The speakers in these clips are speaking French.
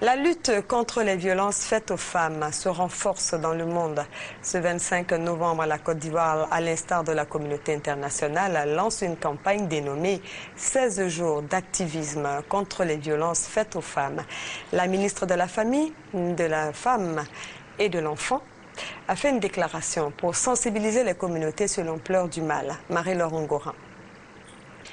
La lutte contre les violences faites aux femmes se renforce dans le monde. Ce 25 novembre, la Côte d'Ivoire, à l'instar de la communauté internationale, lance une campagne dénommée 16 jours d'activisme contre les violences faites aux femmes. La ministre de la Famille, de la Femme et de l'Enfant a fait une déclaration pour sensibiliser les communautés sur l'ampleur du mal. Marie-Laure Ngoran.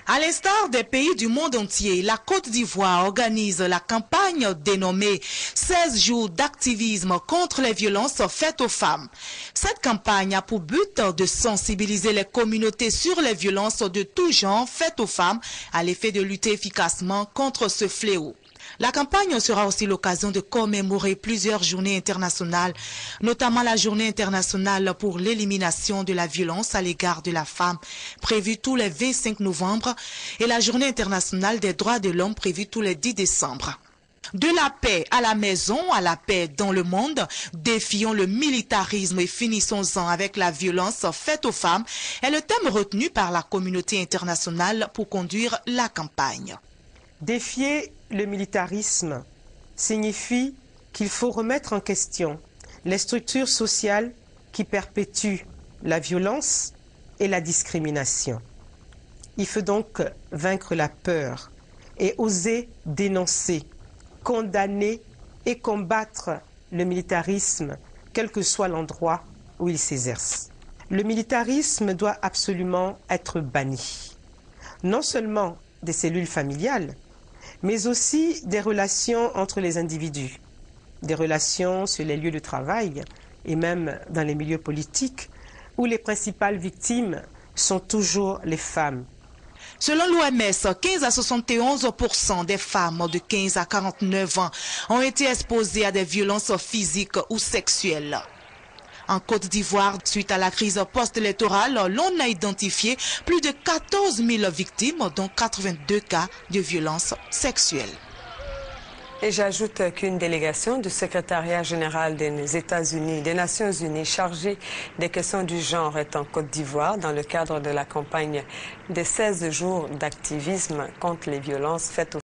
À l'instar des pays du monde entier, la Côte d'Ivoire organise la campagne dénommée 16 jours d'activisme contre les violences faites aux femmes. Cette campagne a pour but de sensibiliser les communautés sur les violences de tout genre faites aux femmes à l'effet de lutter efficacement contre ce fléau. La campagne sera aussi l'occasion de commémorer plusieurs journées internationales, notamment la journée internationale pour l'élimination de la violence à l'égard de la femme, prévue tous les 25 novembre, et la journée internationale des droits de l'homme prévue tous les 10 décembre. De la paix à la maison, à la paix dans le monde, défions le militarisme et finissons-en avec la violence faite aux femmes est le thème retenu par la communauté internationale pour conduire la campagne. Défier le militarisme signifie qu'il faut remettre en question les structures sociales qui perpétuent la violence et la discrimination. Il faut donc vaincre la peur et oser dénoncer, condamner et combattre le militarisme, quel que soit l'endroit où il s'exerce. Le militarisme doit absolument être banni, non seulement des cellules familiales, mais aussi des relations entre les individus, des relations sur les lieux de travail et même dans les milieux politiques, où les principales victimes sont toujours les femmes. Selon l'OMS, 15 à 71% des femmes de 15 à 49 ans ont été exposées à des violences physiques ou sexuelles. En Côte d'Ivoire, suite à la crise post-électorale, l'on a identifié plus de 14 000 victimes, dont 82 cas de violences sexuelles. Et j'ajoute qu'une délégation du secrétariat général des États-Unis, des Nations Unies, chargée des questions du genre est en Côte d'Ivoire dans le cadre de la campagne des 16 jours d'activisme contre les violences faites aux